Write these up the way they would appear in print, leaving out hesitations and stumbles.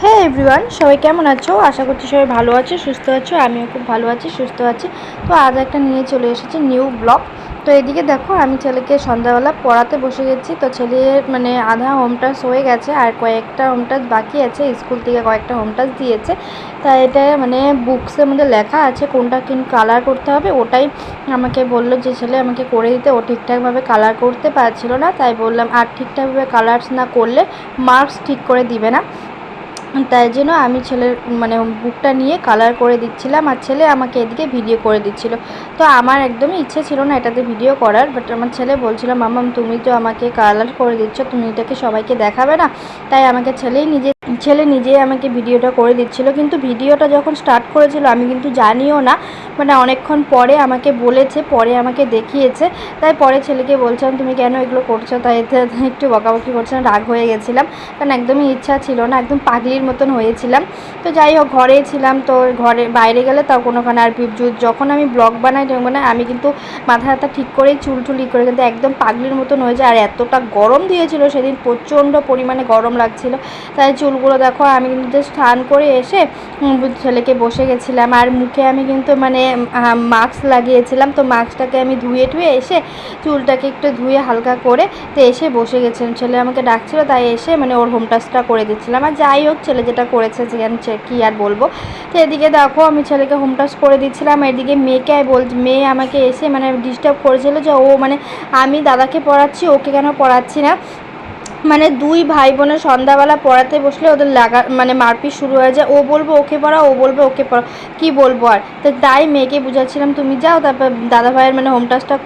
হ্যাঁ এভরিওয়ান, সবাই কেমন আছো? আশা করছি সবাই ভালো আছো, সুস্থ আছো। আমিও খুব ভালো আছি, সুস্থ আছি। তো আজ একটা নিয়ে চলে এসেছি নিউ ব্লগ। তো এদিকে দেখো, আমি ছেলেকে সন্ধ্যাবেলা পড়াতে বসে গেছি। তো ছেলের আধা হোম টাস্ক হয়ে গেছে, আর কয়েকটা হোম টাস্ক বাকি আছে। স্কুল থেকে কয়েকটা হোম টাস্ক দিয়েছে। তা এটা বুকসের মধ্যে লেখা আছে কোনটা কালার করতে হবে। ওটাই আমাকে বললো যে ছেলে আমাকে করে দিতে। ও ঠিকঠাকভাবে কালার করতে পারছিল না, তাই বললাম আর ঠিকঠাকভাবে কালার না করলে মার্কস ঠিক করে দিবে না। তাই জন্য আমি ছেলের বুকটা নিয়ে কালার করে দিচ্ছিলাম, আর ছেলে আমাকে এদিকে ভিডিও করে দিচ্ছিল। তো আমার একদমই ইচ্ছে ছিল না এটাতে ভিডিও করার, বাট আমার ছেলে বলছিল মাম্মাম তুমি তো আমাকে কালার করে দিচ্ছ, তুমি এটাকে সবাইকে দেখাবে না? তাই আমাকে ছেলে নিজেই আমাকে ভিডিওটা করে দিচ্ছিল। কিন্তু ভিডিওটা যখন স্টার্ট করেছিল আমি কিন্তু জানিও না, অনেকক্ষণ পরে আমাকে বলেছে, পরে আমাকে দেখিয়েছে। তাই পরে ছেলেকে বলছিলাম তুমি কেন এগুলো করছো, তাই একটু বকাবকি করছিলাম, রাগ হয়ে গেছিলাম, কারণ একদমই ইচ্ছা ছিল না, একদম পাগলির মতন হয়েছিলাম। তো যাই হোক, ঘরেই ছিলাম, তো ঘরে বাইরে গেলে তখন ওখানে আর যখন আমি ব্লগ বানাই আমি কিন্তু মাথা হাতা ঠিক করেই চুল করে, কিন্তু একদম পাগলির মতন হয়ে যায়। আর এতটা গরম দিয়েছিল সেদিন, প্রচণ্ড পরিমাণে গরম লাগছিল। তাই চুলগুলো দেখো, আমি কিন্তু স্নান করে এসে ছেলেকে বসে গেছিলাম। আর মুখে আমি কিন্তু মাস্ক লাগিয়েছিলাম। তো মাস্কটাকে আমি ধুয়ে এসে চুলটাকে একটু ধুয়ে হালকা করে তো এসে বসে গেছিলাম। ছেলে আমাকে ডাকছিল, তাই এসে ওর হোম টাস্কটা করে দিচ্ছিলাম। আর যাই হোক, ছেলে যেটা করেছে কী আর বলবো। তো এদিকে দেখো, আমি ছেলেকে হোম টাস্ক করে দিচ্ছিলাম। এদিকে মেয়ে আমাকে এসে ডিস্টার্ব করেছিল যে ও আমি দাদাকে পড়াচ্ছি, ওকে কেন পড়াচ্ছি না। দুই ভাই বোনের সন্ধ্যাবেলা পড়াতে বসলে ওদের মারপিট শুরু হয়ে যায়। ও বলবো ওকে পড়াও, ও বলবে ওকে পড়াও, কী বলবো আর। তো তাই মেয়েকে বুঝাচ্ছিলাম তুমি যাও, তারপর দাদা ভাইয়ের হোম টাস্কটা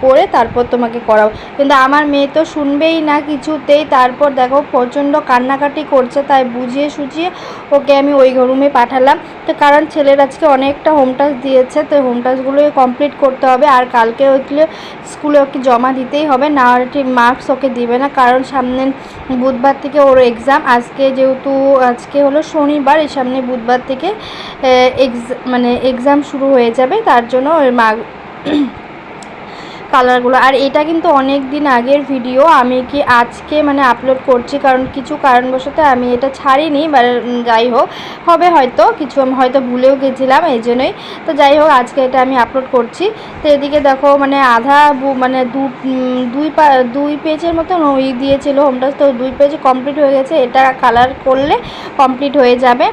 করে তারপর তোমাকে করাও। কিন্তু আমার মেয়ে তো শুনবেই না কিছুতেই। তারপর দেখো প্রচণ্ড কান্নাকাটি করছে, তাই বুঝিয়ে সুঝিয়ে ওকে আমি ওই রুমে পাঠালাম। তো কারণ ছেলের আজকে অনেকটা হোম টাস্ক দিয়েছে, তো হোম টাস্কগুলোই কমপ্লিট করতে হবে। আর কালকে স্কুলে ওকে জমা দিতেই হবে, না হলে ঠিক মার্কস ওকে দিবে না। কারণ সামনের বুধবার থেকে ওর এক্সাম। আজকে হলো শনিবার, এই সামনে বুধবার থেকে এক্সাম শুরু হয়ে যাবে। তার জন্য ওর কালারগুলো। আর এটা কিন্তু অনেক দিন আগের ভিডিও, আমি আজকে আপলোড করছি, কারণ কিছু কারণবশত আমি এটা ছাড়িনি। যাই হোক, হবে হয়তো কিছু, আমি হয়তো ভুলেও গেছিলাম, এই জন্যই। তো যাই হোক, আজকে এটা আমি আপলোড করছি। তো এদিকে দেখো আধা দুই পেজের মতন ওই দিয়েছিল হোমটাস, তো 2 পেজ কমপ্লিট হয়ে গেছে। এটা কালার করলে কমপ্লিট হয়ে যাবে।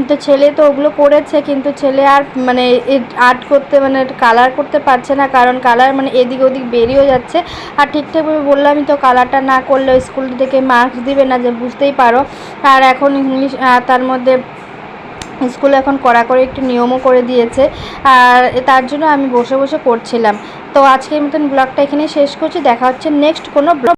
তো ছেলে তো ওগুলো করেছে, কিন্তু ছেলে আর আর্ট করতে কালার করতে পারছে না, কারণ কালার এদিক ওদিক বেরিয়েও যাচ্ছে। আর ঠিকঠাকভাবে বললামই তো, কালারটা না করলে স্কুল থেকে মার্কস দিবে না, যে বুঝতেই পারো। আর এখন ইংলিশ, তার মধ্যে স্কুলে এখন কড়াকড়ি একটু নিয়মও করে দিয়েছে। আর তার জন্য আমি বসে বসে করছিলাম। তো আজকের মতন ব্লগটা এখানে শেষ করছি। দেখা হচ্ছে নেক্সট কোনো ব্লগ।